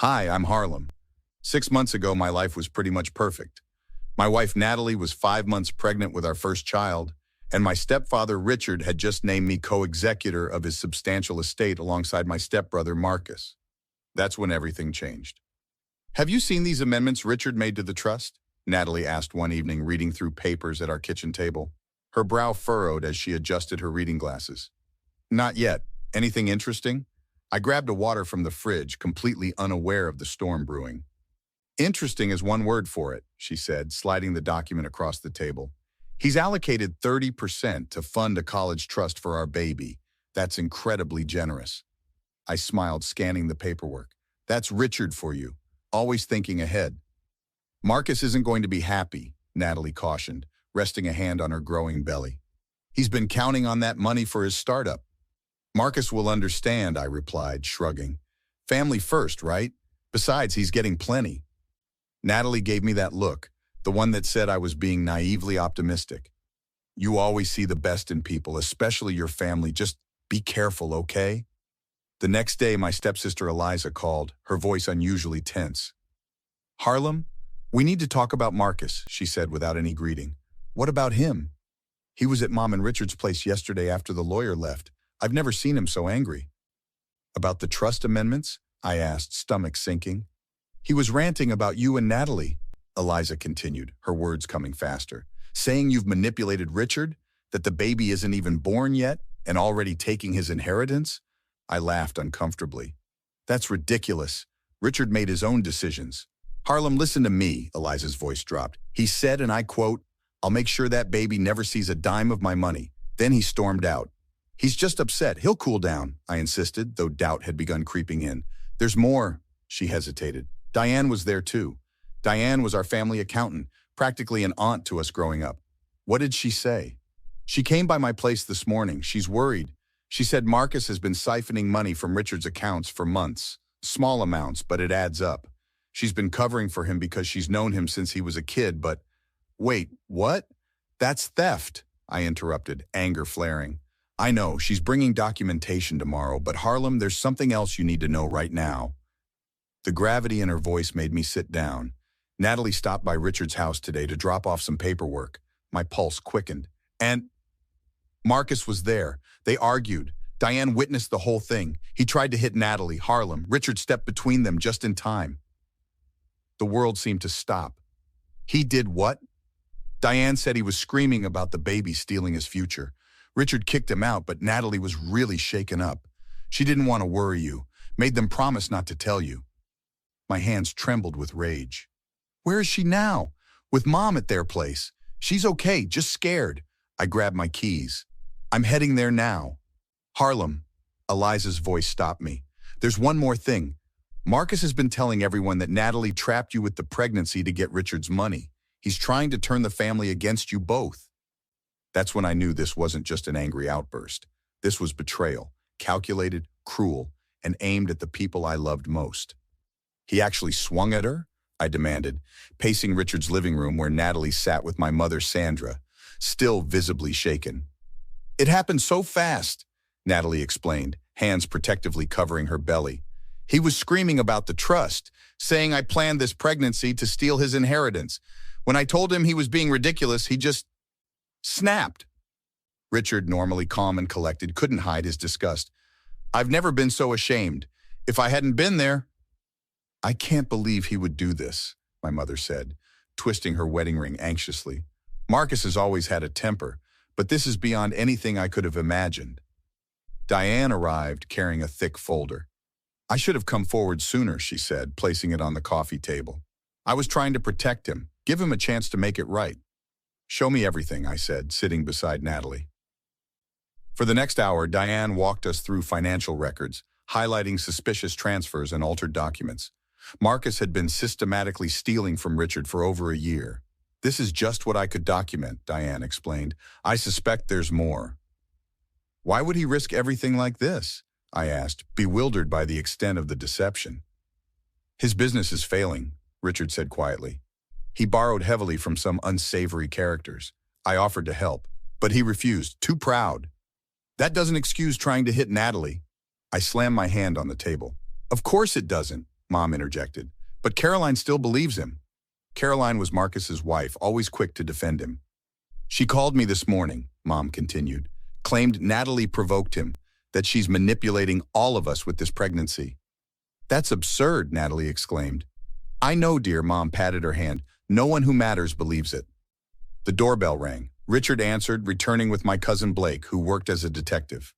Hi, I'm Harlem. 6 months ago, my life was pretty much perfect. My wife Natalie was 5 months pregnant with our first child, and my stepfather Richard had just named me co-executor of his substantial estate alongside my stepbrother Marcus. That's when everything changed. Have you seen these amendments Richard made to the trust? Natalie asked one evening, reading through papers at our kitchen table. Her brow furrowed as she adjusted her reading glasses. Not yet. Anything interesting? I grabbed a water from the fridge, completely unaware of the storm brewing. Interesting is one word for it, she said, sliding the document across the table. He's allocated 30% to fund a college trust for our baby. That's incredibly generous. I smiled, scanning the paperwork. That's Richard for you, always thinking ahead. Marcus isn't going to be happy, Natalie cautioned, resting a hand on her growing belly. He's been counting on that money for his startup. Marcus will understand, I replied, shrugging. Family first, right? Besides, he's getting plenty. Natalie gave me that look, the one that said I was being naively optimistic. You always see the best in people, especially your family. Just be careful, okay? The next day, my stepsister Eliza called, her voice unusually tense. Harlem, we need to talk about Marcus, she said without any greeting. What about him? He was at Mom and Richard's place yesterday after the lawyer left. I've never seen him so angry. About the trust amendments? I asked, stomach sinking. He was ranting about you and Natalie, Eliza continued, her words coming faster. Saying you've manipulated Richard, that the baby isn't even born yet, and already taking his inheritance? I laughed uncomfortably. That's ridiculous. Richard made his own decisions. Harlem, listen to me, Eliza's voice dropped. He said, and I quote, I'll make sure that baby never sees a dime of my money. Then he stormed out. He's just upset. He'll cool down, I insisted, though doubt had begun creeping in. There's more, she hesitated. Diane was there too. Diane was our family accountant, practically an aunt to us growing up. What did she say? She came by my place this morning. She's worried. She said Marcus has been siphoning money from Richard's accounts for months. Small amounts, but it adds up. She's been covering for him because she's known him since he was a kid, but... Wait, what? That's theft, I interrupted, anger flaring. I know, she's bringing documentation tomorrow, but Harlem, there's something else you need to know right now. The gravity in her voice made me sit down. Natalie stopped by Richard's house today to drop off some paperwork. My pulse quickened. And Marcus was there. They argued. Diane witnessed the whole thing. He tried to hit Natalie, Harlem. Richard stepped between them just in time. The world seemed to stop. He did what? Diane said he was screaming about the baby stealing his future. Richard kicked him out, but Natalie was really shaken up. She didn't want to worry you, made them promise not to tell you. My hands trembled with rage. Where is she now? With Mom at their place. She's okay, just scared. I grabbed my keys. I'm heading there now. Harlem, Eliza's voice stopped me. There's one more thing. Marcus has been telling everyone that Natalie trapped you with the pregnancy to get Richard's money. He's trying to turn the family against you both. That's when I knew this wasn't just an angry outburst. This was betrayal, calculated, cruel, and aimed at the people I loved most. He actually swung at her? I demanded, pacing Richard's living room where Natalie sat with my mother Sandra, still visibly shaken. It happened so fast, Natalie explained, hands protectively covering her belly. He was screaming about the trust, saying I planned this pregnancy to steal his inheritance. When I told him he was being ridiculous, he just snapped. Richard, normally calm and collected, couldn't hide his disgust. I've never been so ashamed. If I hadn't been there... I can't believe he would do this, my mother said, twisting her wedding ring anxiously. Marcus has always had a temper, but this is beyond anything I could have imagined. Diane arrived carrying a thick folder. I should have come forward sooner, she said, placing it on the coffee table. I was trying to protect him, give him a chance to make it right. Show me everything, I said, sitting beside Natalie. For the next hour, Diane walked us through financial records, highlighting suspicious transfers and altered documents. Marcus had been systematically stealing from Richard for over a year. This is just what I could document, Diane explained. I suspect there's more. Why would he risk everything like this? I asked, bewildered by the extent of the deception. His business is failing, Richard said quietly. He borrowed heavily from some unsavory characters. I offered to help, but he refused, too proud. That doesn't excuse trying to hit Natalie. I slammed my hand on the table. Of course it doesn't. Mom interjected. But Caroline still believes him. Caroline was Marcus's wife, always quick to defend him. She called me this morning, Mom continued, claimed Natalie provoked him, that she's manipulating all of us with this pregnancy. That's absurd, Natalie exclaimed. I know, dear, Mom patted her hand. No one who matters believes it. The doorbell rang. Richard answered, returning with my cousin Blake, who worked as a detective.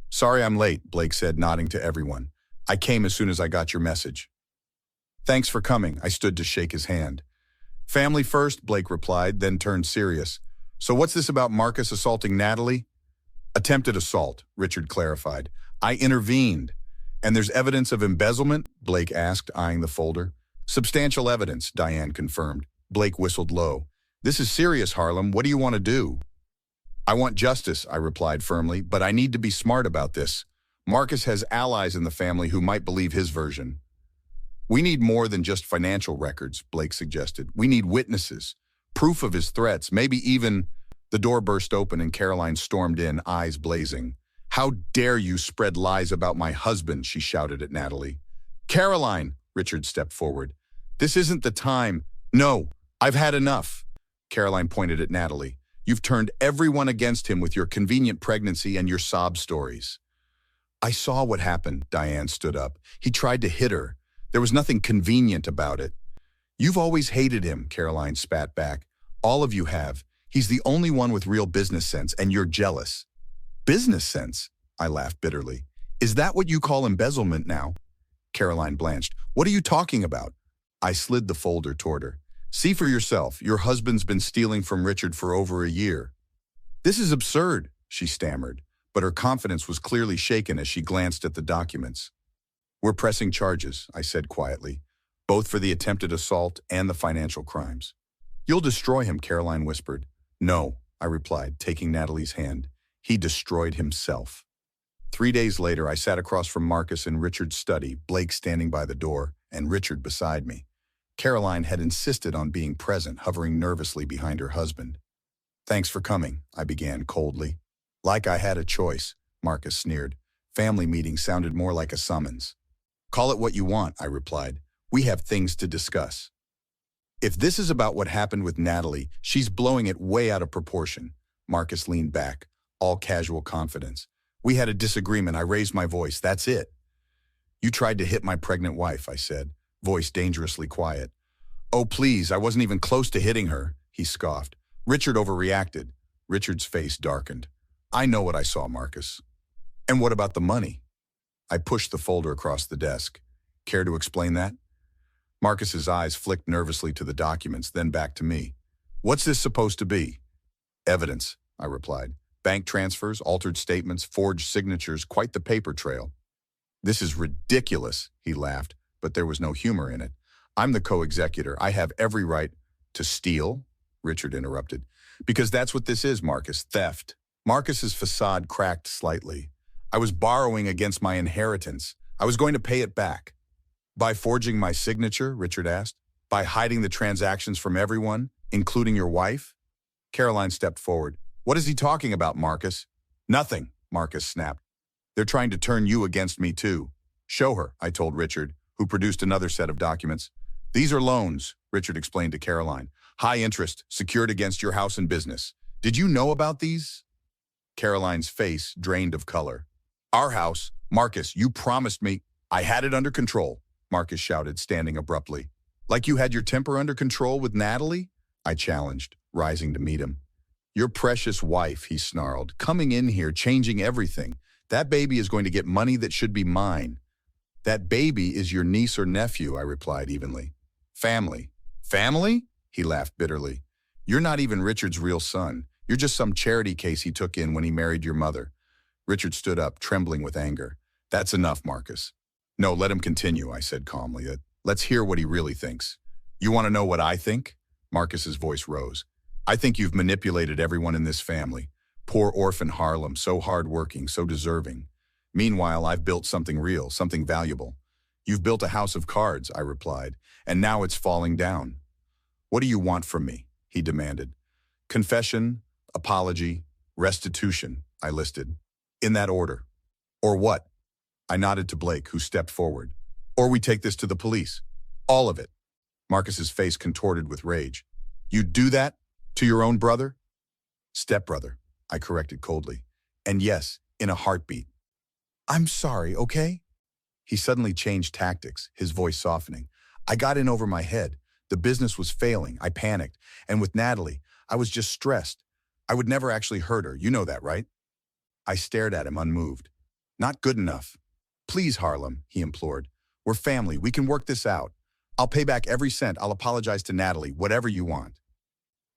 Sorry I'm late, Blake said, nodding to everyone. I came as soon as I got your message. Thanks for coming, I stood to shake his hand. Family first, Blake replied, then turned serious. So what's this about Marcus assaulting Natalie? Attempted assault, Richard clarified. I intervened. And there's evidence of embezzlement? Blake asked, eyeing the folder. Substantial evidence, Diane confirmed. Blake whistled low. This is serious, Harlem. What do you want to do? I want justice, I replied firmly, but I need to be smart about this. Marcus has allies in the family who might believe his version. We need more than just financial records, Blake suggested. We need witnesses, proof of his threats, maybe even... The door burst open and Caroline stormed in, eyes blazing. How dare you spread lies about my husband, she shouted at Natalie. Caroline, Richard stepped forward. This isn't the time. No, I've had enough. Caroline pointed at Natalie. You've turned everyone against him with your convenient pregnancy and your sob stories. I saw what happened, Diane stood up. He tried to hit her. There was nothing convenient about it. You've always hated him, Caroline spat back. All of you have. He's the only one with real business sense, and you're jealous. Business sense? I laughed bitterly. Is that what you call embezzlement now? Caroline blanched. What are you talking about? I slid the folder toward her. See for yourself. Your husband's been stealing from Richard for over a year. This is absurd, she stammered, but her confidence was clearly shaken as she glanced at the documents. We're pressing charges, I said quietly, both for the attempted assault and the financial crimes. You'll destroy him, Caroline whispered. No, I replied, taking Natalie's hand. He destroyed himself. 3 days later, I sat across from Marcus in Richard's study, Blake standing by the door, and Richard beside me. Caroline had insisted on being present, hovering nervously behind her husband. Thanks for coming, I began coldly. Like I had a choice, Marcus sneered. Family meeting sounded more like a summons. Call it what you want, I replied. We have things to discuss. If this is about what happened with Natalie, she's blowing it way out of proportion. Marcus leaned back, all casual confidence. We had a disagreement. I raised my voice. That's it. You tried to hit my pregnant wife, I said, voice dangerously quiet. Oh, please, I wasn't even close to hitting her, he scoffed. Richard overreacted. Richard's face darkened. I know what I saw, Marcus. And what about the money? I pushed the folder across the desk. Care to explain that? Marcus's eyes flicked nervously to the documents, then back to me. What's this supposed to be? Evidence, I replied. Bank transfers, altered statements, forged signatures, quite the paper trail. This is ridiculous, he laughed, but there was no humor in it. I'm the co-executor. I have every right to steal, Richard interrupted. Because that's what this is, Marcus, theft. Marcus's facade cracked slightly. I was borrowing against my inheritance. I was going to pay it back. By forging my signature, Richard asked. By hiding the transactions from everyone, including your wife? Caroline stepped forward. What is he talking about, Marcus? Nothing, Marcus snapped. They're trying to turn you against me too. Show her, I told Richard, who produced another set of documents. These are loans, Richard explained to Caroline. High interest, secured against your house and business. Did you know about these? Caroline's face drained of color. Our house, Marcus, you promised me. I had it under control, Marcus shouted, standing abruptly. Like you had your temper under control with Natalie? I challenged, rising to meet him. Your precious wife, he snarled, coming in here, changing everything. That baby is going to get money that should be mine. That baby is your niece or nephew, I replied evenly. Family. Family? He laughed bitterly. You're not even Richard's real son. You're just some charity case he took in when he married your mother. Richard stood up, trembling with anger. That's enough, Marcus. No, let him continue, I said calmly. Let's hear what he really thinks. You want to know what I think? Marcus's voice rose. I think you've manipulated everyone in this family. Poor orphan Harlem, so hardworking, so deserving. Meanwhile, I've built something real, something valuable. You've built a house of cards, I replied, and now it's falling down. What do you want from me? He demanded. Confession, apology, restitution, I listed. In that order. Or what? I nodded to Blake, who stepped forward. Or we take this to the police. All of it. Marcus's face contorted with rage. You'd do that? To your own brother? Stepbrother, I corrected coldly. And yes, in a heartbeat. I'm sorry, okay? He suddenly changed tactics, his voice softening. I got in over my head. The business was failing. I panicked. And with Natalie, I was just stressed. I would never actually hurt her. You know that, right? I stared at him unmoved. Not good enough. Please, Harlem, he implored. We're family. We can work this out. I'll pay back every cent. I'll apologize to Natalie, whatever you want.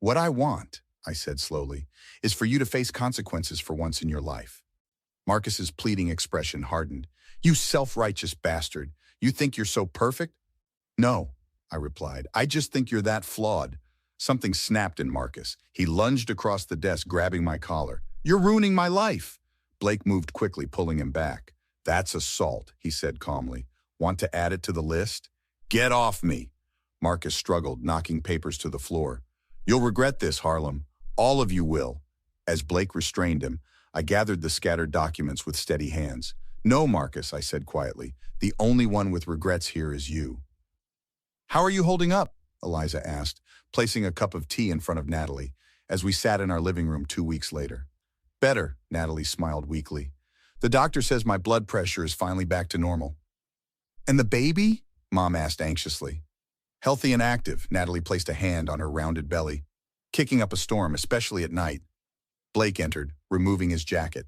What I want, I said slowly, is for you to face consequences for once in your life. Marcus's pleading expression hardened. You self-righteous bastard. You think you're so perfect? No, I replied. I just think you're that flawed. Something snapped in Marcus. He lunged across the desk, grabbing my collar. You're ruining my life. Blake moved quickly, pulling him back. That's assault, he said calmly. Want to add it to the list? Get off me. Marcus struggled, knocking papers to the floor. You'll regret this, Harlem. All of you will. As Blake restrained him, I gathered the scattered documents with steady hands. No, Marcus, I said quietly. The only one with regrets here is you. How are you holding up? Eliza asked, placing a cup of tea in front of Natalie, as we sat in our living room 2 weeks later. Better, Natalie smiled weakly. The doctor says my blood pressure is finally back to normal. And the baby? Mom asked anxiously. Healthy and active, Natalie placed a hand on her rounded belly, kicking up a storm, especially at night. Blake entered, removing his jacket.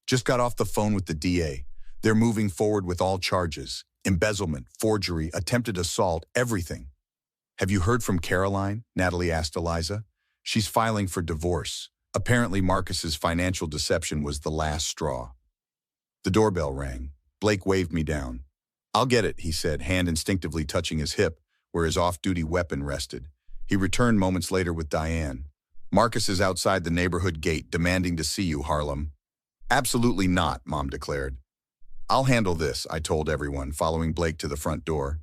Just got off the phone with the DA. They're moving forward with all charges. Embezzlement, forgery, attempted assault, everything. Have you heard from Caroline? Natalie asked Eliza. She's filing for divorce. Apparently Marcus's financial deception was the last straw. The doorbell rang. Blake waved me down. I'll get it, he said, hand instinctively touching his hip, where his off-duty weapon rested. He returned moments later with Diane. Marcus is outside the neighborhood gate, demanding to see you, Harlem. Absolutely not, Mom declared. I'll handle this, I told everyone, following Blake to the front door.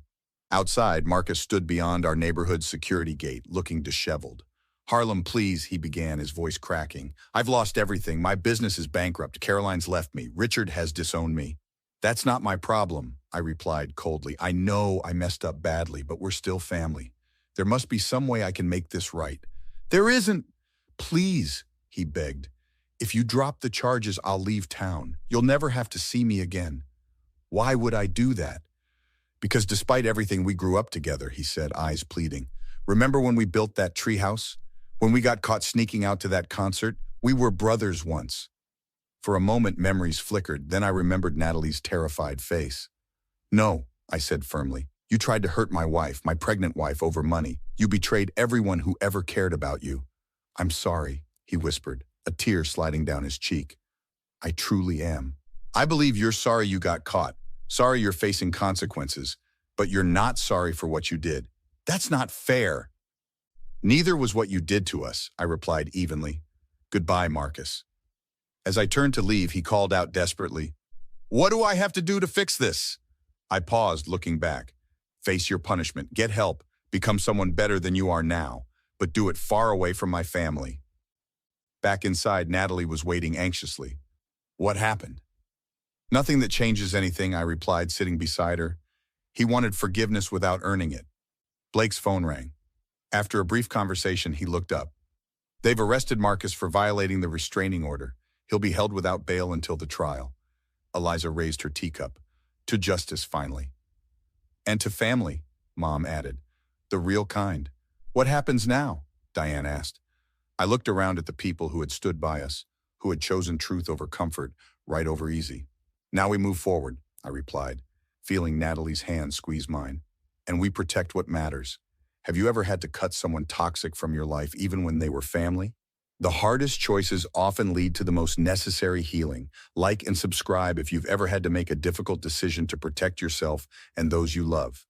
Outside, Marcus stood beyond our neighborhood security gate, looking disheveled. Harlem, please, he began, his voice cracking. I've lost everything. My business is bankrupt. Caroline's left me. Richard has disowned me. That's not my problem, I replied coldly. I know I messed up badly, but we're still family. There must be some way I can make this right. There isn't. Please, he begged. If you drop the charges, I'll leave town. You'll never have to see me again. Why would I do that? Because despite everything, we grew up together, he said, eyes pleading. Remember when we built that treehouse? When we got caught sneaking out to that concert? We were brothers once. For a moment, memories flickered. Then I remembered Natalie's terrified face. No, I said firmly. You tried to hurt my wife, my pregnant wife, over money. You betrayed everyone who ever cared about you. I'm sorry, he whispered, a tear sliding down his cheek. I truly am. I believe you're sorry you got caught. Sorry you're facing consequences. But you're not sorry for what you did. That's not fair. Neither was what you did to us, I replied evenly. Goodbye, Marcus. As I turned to leave, he called out desperately, What do I have to do to fix this? I paused, looking back. Face your punishment, get help, become someone better than you are now, but do it far away from my family. Back inside, Natalie was waiting anxiously. What happened? Nothing that changes anything, I replied, sitting beside her. He wanted forgiveness without earning it. Blake's phone rang. After a brief conversation, he looked up. They've arrested Marcus for violating the restraining order. He'll be held without bail until the trial. Eliza raised her teacup. To justice, finally. And to family, Mom added. The real kind. What happens now? Diane asked. I looked around at the people who had stood by us, who had chosen truth over comfort, right over easy. Now we move forward, I replied, feeling Natalie's hand squeeze mine. And we protect what matters. Have you ever had to cut someone toxic from your life even when they were family? The hardest choices often lead to the most necessary healing. Like and subscribe if you've ever had to make a difficult decision to protect yourself and those you love.